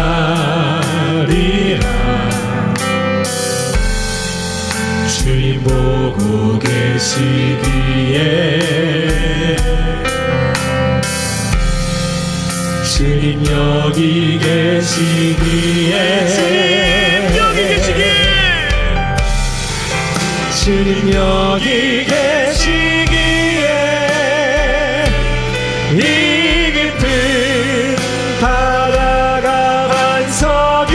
주님 보고 계시기에 주님 여기 계시기에 주님 여기 계시기에 이 깊은 바다가 반석이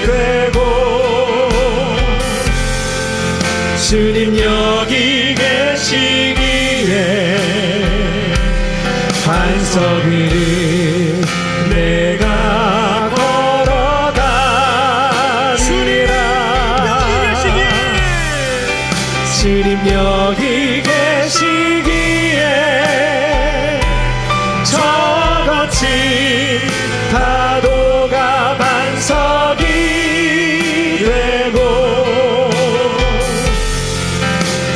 되고 주님 여기 계시기에 반석 위를 내가 걸어가리라. 주님 여기 계시기에 저 거친 파도가 반석이 되고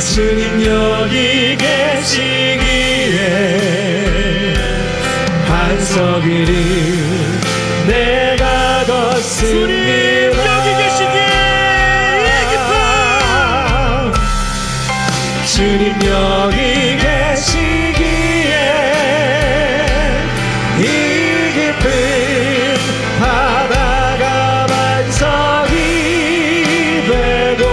주님 여기 계시기에 반석 위를 내가 걷습니다. 주님 여기 계시기에 이 깊은 바다가 반석이 되고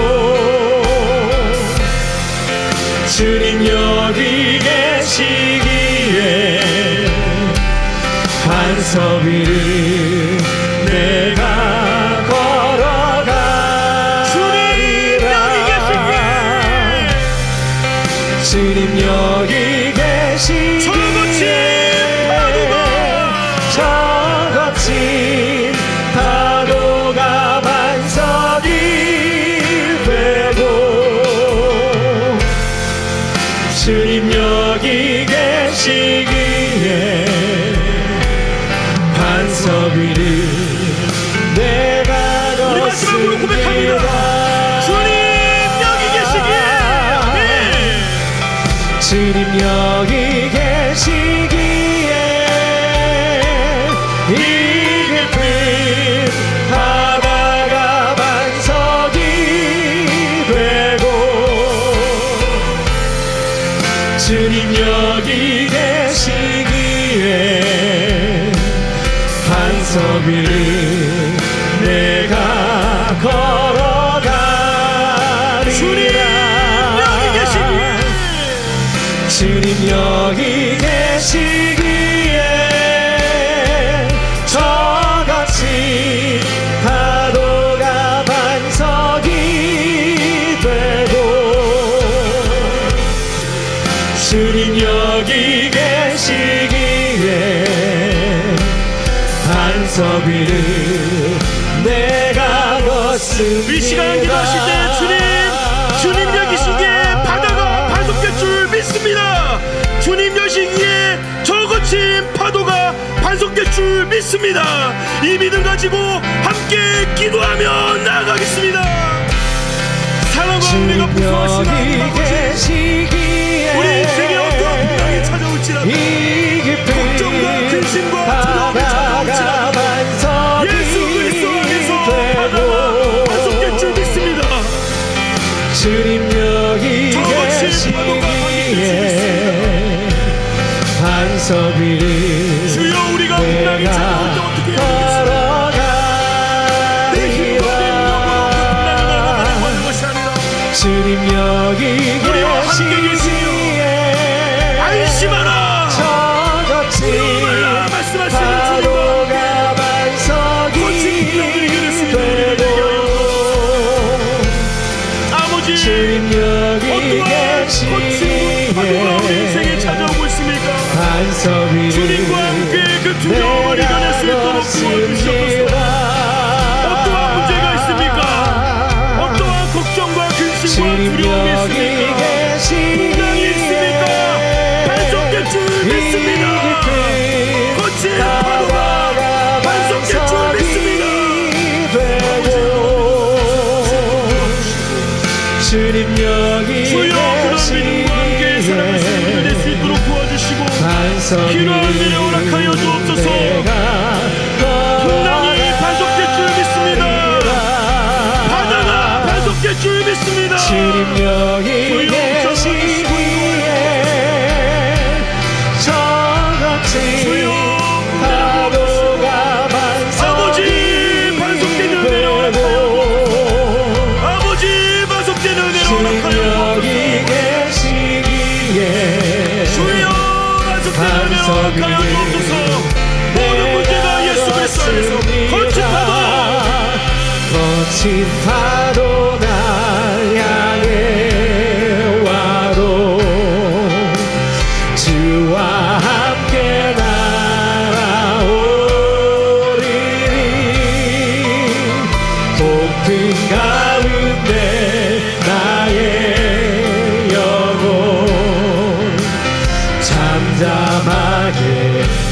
주님 여기 계시기에 반석 위를 내가 걸어가리라. 주님 여기 계시기에 저 거친 파도가 반석이 되고 주님 여기 계시기에 반석 위를 내가 걷습니다. 주님 여기 계시기에 주님 여기 계시기에 반석 위를 내가 걸어가리라. 주님 여기 계시기에 저같이 파도가 반석이 되고 주님 여기 계시기에 반석 위를 내가 걷습니다. 이 시간 기도하실 때 주님 여기시기에 바다가 반석될 줄 믿습니다. 주님 여기시기에 저 거친 파도가 반석될 줄 믿습니다. 이 믿음 가지고 함께 기도하며 나아가겠습니다. 사랑과 은혜가 부수하시는 우리 인생에 어떠한 풍랑이 찾아올지라도 걱정과 근심과 두려움이 찾아올지라도 예수 그리스도 안에서 바다가 반석될 줄 믿습니다. 주님 여기 계시기에 반석 위를 주여 우리가 풍랑이 찾아올 때 어떻게 해야 되겠습니까? 내 힘과 내 능력으로 그 풍랑을 넘어가려고 하는 것이 아니라 주님 여기 우리와 함께 계시며 안심하라 저같이 두려워라 말씀하시는 파도가 반석이 되고 아버지 주님 여기 어떠한 거친 파도가 우리 인생에 계시기에 찾아오고 있습니까? 반석 위를 주님과 함께 그 두려움을 이겨낼 수 있도록 도와주시옵소서. 어떠한 문제가 있습니까? 어떠한 걱정과 근심과 두려움이 있습니까? 풍랑이 있습니까? 반석될 줄 믿습니다. 거친 파도가 반석될 줄 믿습니다. 주님 여기 주여 그런 믿음과 함께 사랑을 이겨낼 수 있도록 도와주시고 필요한 은혜 허락하여 주옵소서. 풍랑이 반석될 줄 믿습니다. 바다가 반석될 줄 믿습니다. 주님 여기 계시기에 저같이 파도가 아버지 반석이 반석되는 은혜를 허락하여 아버지 반석되는 은혜를 주님 허락하여 여기 계시기에 주여 반석되는 은혜를 허락하여 주옵소서. 모든 문제가 예수 그리스도 안에서 거친 파도 거친 파도가 향해 와도 주와 함께 날아오리니 폭풍 가운데 나의 영혼 잠잠하게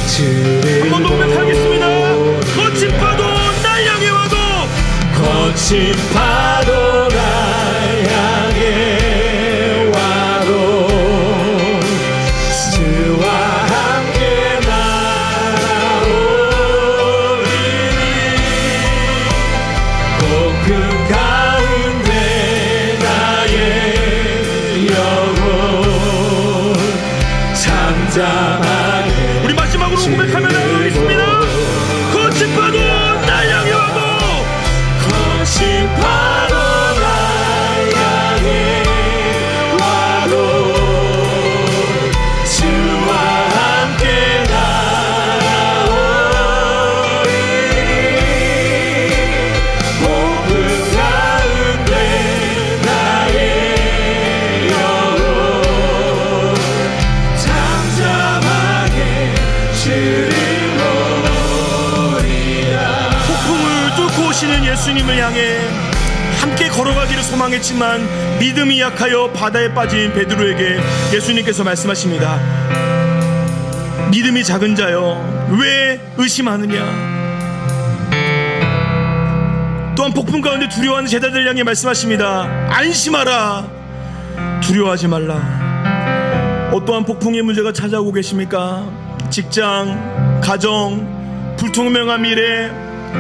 주를 한번 더 고백하겠습니다. 거친 파도 날 향해 와도 거친 파도가 향해 와도 주와 함께 날아오리니 폭풍 가운데 나의 영혼 잠잠하게 우리 마지막으로 고백하며 나가겠습니다. 거친 파도 날 향해 와도 거친 파도가 향해 와도 주와 함께 날아오리니 폭풍 가운데 나의 영혼 잠잠하게 주를 보리라. 폭풍을 뚫고 오시는 예수님을 향해 함께 걸어가기를 소망했지만 믿음이 약하여 바다에 빠진 베드로에게 예수님께서 말씀하십니다. 믿음이 작은 자여 왜 의심하느냐. 또한 폭풍 가운데 두려워하는 제자들 향해 말씀하십니다. 안심하라 두려워하지 말라. 어떠한 폭풍의 문제가 찾아오고 계십니까? 직장, 가정, 불투명한 미래,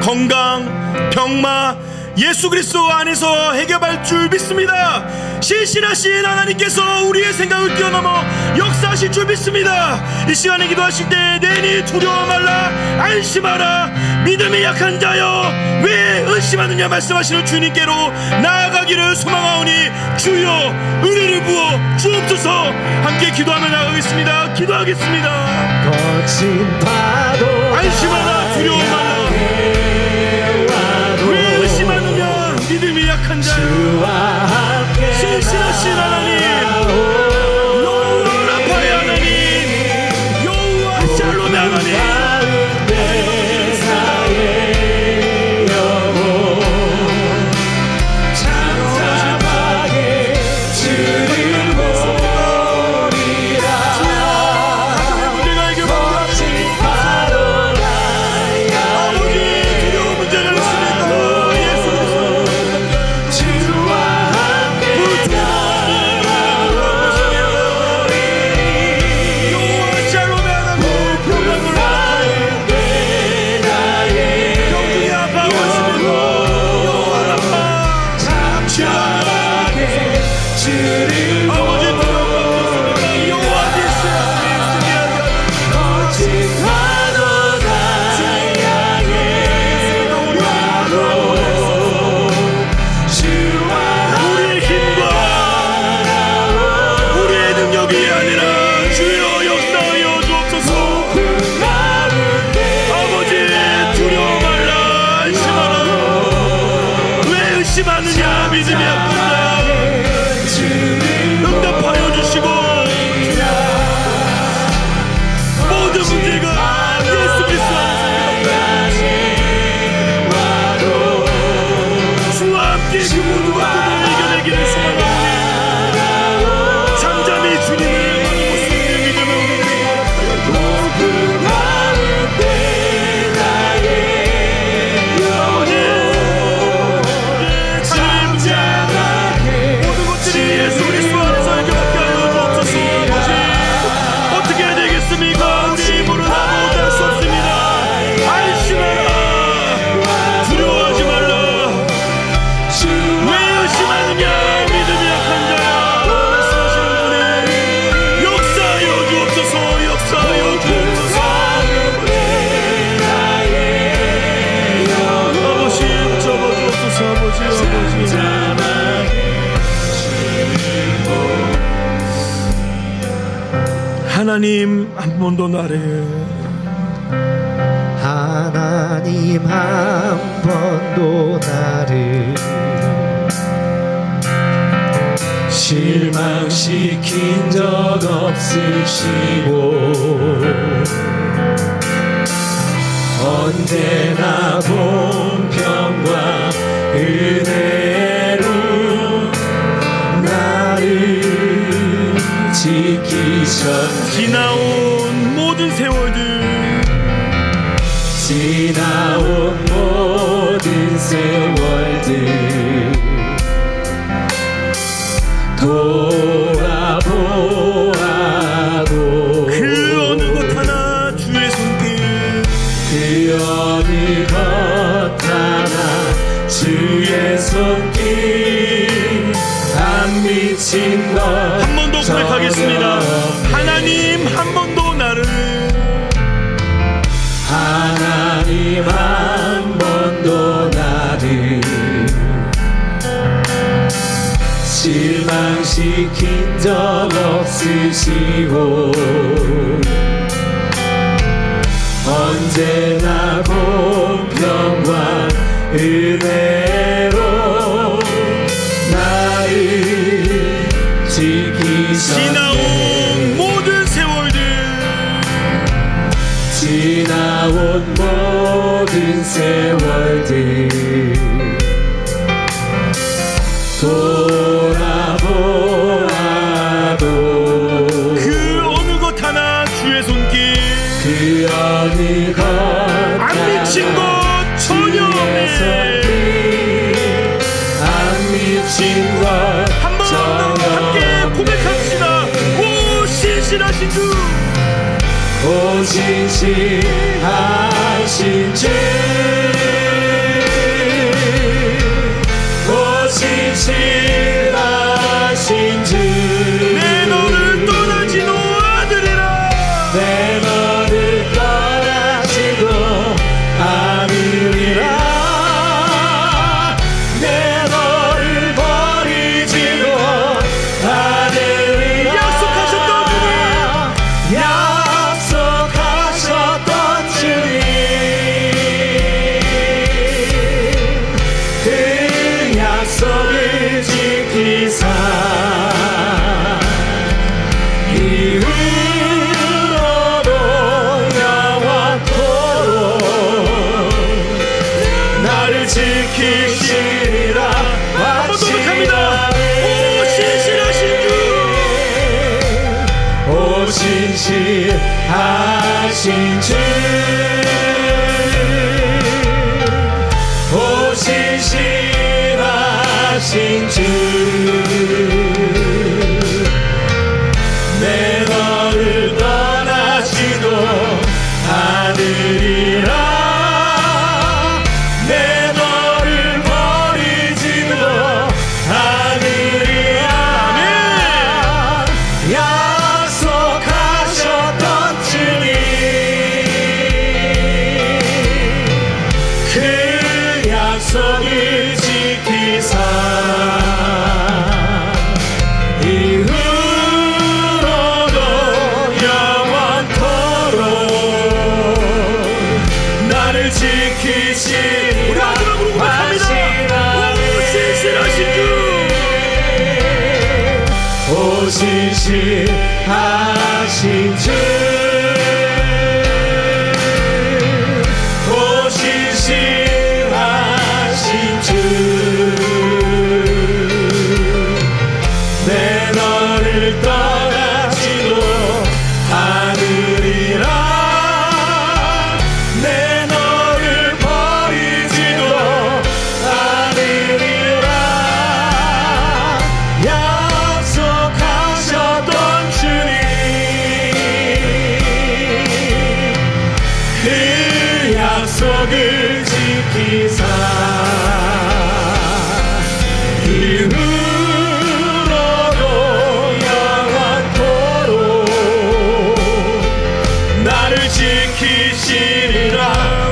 건강, 병마, 예수 그리스도 안에서 해결할 줄 믿습니다. 신실하신 하나님께서 우리의 생각을 뛰어넘어 역사하실 줄 믿습니다. 이 시간에 기도하실 때 내니 두려워 말라, 안심하라, 믿음이 약한 자여 왜 의심하느냐 말씀하시는 주님께로 나아가기를 소망하오니 주여 은혜를 부어 주옵소서. 함께 기도하며 나가겠습니다. 기도하겠습니다. 거친 파도 안심하라, 두려워 말라, 왜 의심하느냐, 믿음이 약한 자여 신실하신 하나님, 여호와 라파의 하나님, 여호와 샬롬의 하나님, 의심하느냐, 믿음이 약한 자야 응답하여 주시고 모든 문제가 예수 그리스도 안에서 주와 함께 그 모든 것들을 이겨내기를 소망합니다. 잠잠히 주님을 모습을 믿음을 예수 그리스도 안에서 해결하게 하여 주옵소서. 아버지, 어떻게 해야 되겠습니까? 우리 힘으로는 아무것도 수 없습니다. 안심하라, 두려워하지 말라, 왜 의심하느냐, 믿음이 약한 자야 말씀하시는 분이 역사하여 주옵소서. 역사하여 주옵소서. 아버지 붙잡아 주옵소서. 아버지 하나님 한 번도 나를 하나님 한 번도 나를 실망시킨 적 없으시고 언제나 공평과 은혜로 나를 지키셨네. 지나온 모든 세월들, 지나온 모든 세월들 돌아보아도 그 어느 것 하나 주의 손길, 그 어느 것 하나 주의 손길 안 미친 것 한 번 더 고백하겠습니다. 하나님 한 번도 나를, 하나님 한 번도 나를 실망시킨 적 없으시고 언제나 공평과 은혜로 나를 지키셨네. 지나온 모든 세월들, 지나온 모든 세월들 돌아보아도 그 어느 것 하나 주의 손길, 그 어느 것 안 미친 것 전혀 없네. 안 미친 것 한 번 더 함께 고백합시다. 오 신실하신 주, 오 신실하신 주 신실하신 주 오 신실하신 주 내 너를 떠나지도 않으리라 내 너를 버리지도 않으리라 약속하셨던 주님 그 약속을 지키사 이후로도 영원토록 나를 지키시리라 오 신실하신 주 오 신실하신 주 내 너를 떠나지도 않으리라 내 너를 버리지도 않으리라 약속하셨던 주님 그 약속을 지키사 이후로도 영원토록 나를 지키시리라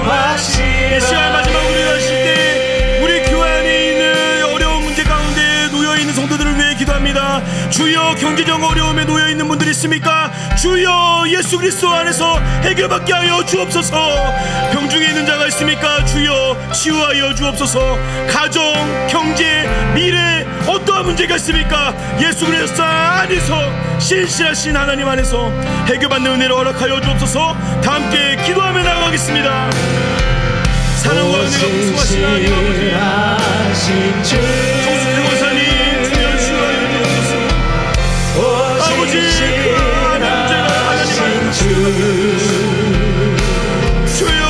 하시라 이 시간 마지막으로 일하실 때 우리 교회 안에 있는 어려운 문제 가운데 놓여있는 성도들을 위해 기도합니다. 주여 경제적 어려움에 놓여있는 분들 있습니까? 주여 예수 그리스도 안에서 해결받게 하여 주옵소서. 병중에 있는 자가 있습니까? 주여 치유하여 주옵소서. 가정, 경제, 미래 어떠한 문제가 있습니까? 예수 그리스도 안에서 신실하신 하나님 안에서 해결받는 은혜를 허락하여 주옵소서. 다 함께 기도하며 나아가겠습니다. 사랑과 은혜가 풍성하신 하나님 아버지 정숙태 권사님 주여 치유하여 주옵소서. 아버지 그 문제가 하나님 안에서 주여 치유하여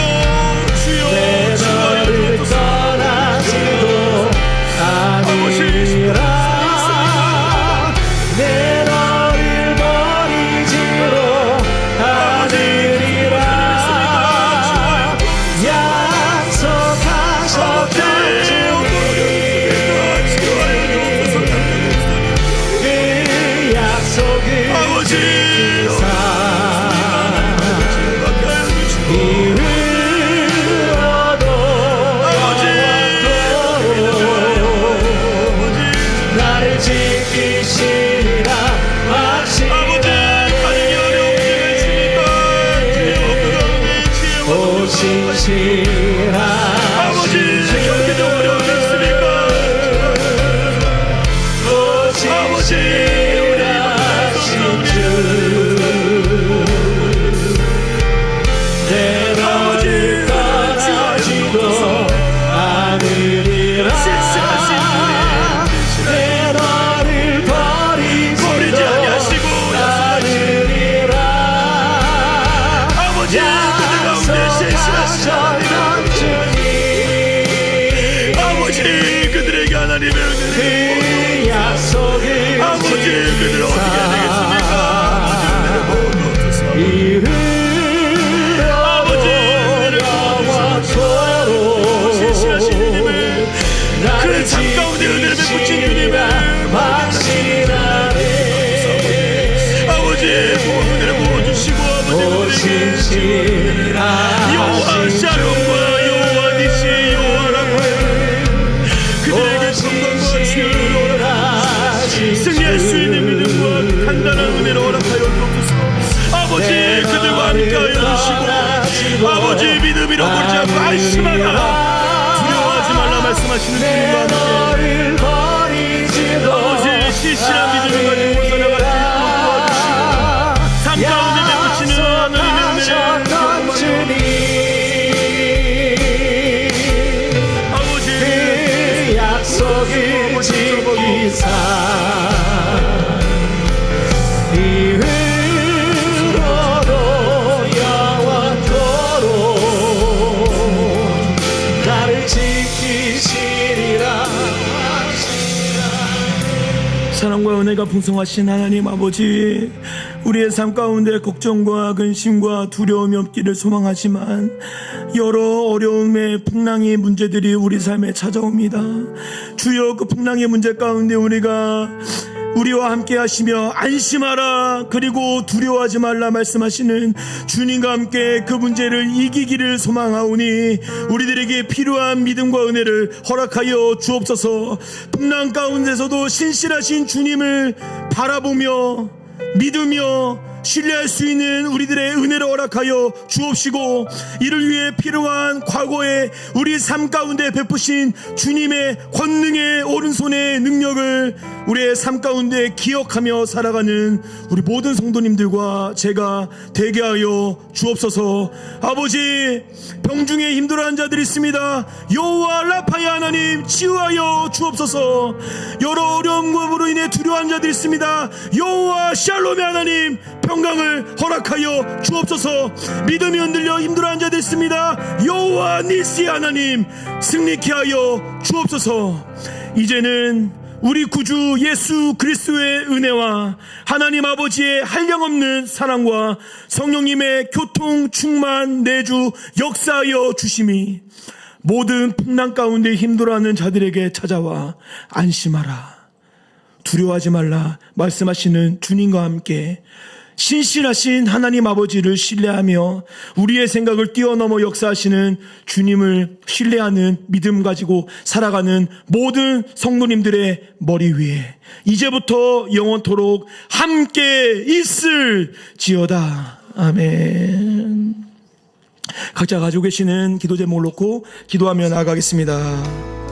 주옵소서. 아버지 내 너를 버리지도 않으리라 약속하셨던 주님 그 약속을 지키사 이후로도 나를 지키시리라 하시라 오 신실하신 주 오 신실하신 주 내 너를 떠나지도 않으리라 내 너를 버리지도 않으리라 약속하셨던 주님 아버지 그들에게 하나님의 은혜를 그 약속을 아버지 그들 어떻게 해야 되겠습니까? 아버지 은혜를 영원토록 신실하신 주님을 그 삶 가운데 은혜를 베푸신 주님을 확신하네 아버지 은혜를 부어주시고 아버지 은혜를 여호와 샬롬과 여호와 니시 여호와 라파 그들에게 건강과 치유를 허락하시고 승리할 수 있는 믿음과 간단한 은혜를 허락하여 주옵소서. 아버지 그들과 함께하여 주시고 아버지 믿음 잃어버리지 않고 안심하라 두려워하지 말라 말씀하시는 주님과 함께 아버지 신실한 믿음을 가지고 살아갈 수 있도록 도와주시고 삶 가운데 베푸시는 하나님의 은혜를 아버지 그 약속을 지키사 이후로도 은혜가 풍성하신 하나님 아버지, 우리의 삶 가운데 걱정과 근심과 두려움이 없기를 소망하지만 여러 어려움의 풍랑의 문제들이 우리 삶에 찾아옵니다. 주여, 그 풍랑의 문제 가운데 우리와 함께 하시며 안심하라, 그리고 두려워하지 말라 말씀하시는 주님과 함께 그 문제를 이기기를 소망하오니 우리들에게 필요한 믿음과 은혜를 허락하여 주옵소서. 풍랑 가운데서도 신실하신 주님을 바라보며 믿으며 신뢰할 수 있는 우리들의 은혜를 허락하여 주옵시고, 이를 위해 필요한 과거에 우리 삶 가운데 베푸신 주님의 권능의 오른손의 능력을 우리의 삶 가운데 기억하며 살아가는 우리 모든 성도님들과 제가 되게 하여 주옵소서. 아버지, 병중에 힘들어하는 자들이 있습니다. 여호와 라파의 하나님, 치유하여 주옵소서. 여러 어려움으로 인해 두려워하는 자들이 있습니다. 여호와 샬롬의 하나님, 평강을 허락하여 주옵소서. 믿음이 흔들려 힘들어하는 자들 있습니다. 여호와 니시 하나님, 승리케 하여 주옵소서. 이제는 우리 구주 예수 그리스도의 은혜와 하나님 아버지의 한량없는 사랑과 성령님의 교통 충만 내주 역사하여 주심이 모든 풍랑 가운데 힘들어하는 자들에게 찾아와 안심하라, 두려워하지 말라 말씀하시는 주님과 함께 신실하신 하나님 아버지를 신뢰하며 우리의 생각을 뛰어넘어 역사하시는 주님을 신뢰하는 믿음 가지고 살아가는 모든 성도님들의 머리 위에 이제부터 영원토록 함께 있을지어다. 아멘. 각자 가지고 계시는 기도 제목을 놓고 기도하며 나아가겠습니다.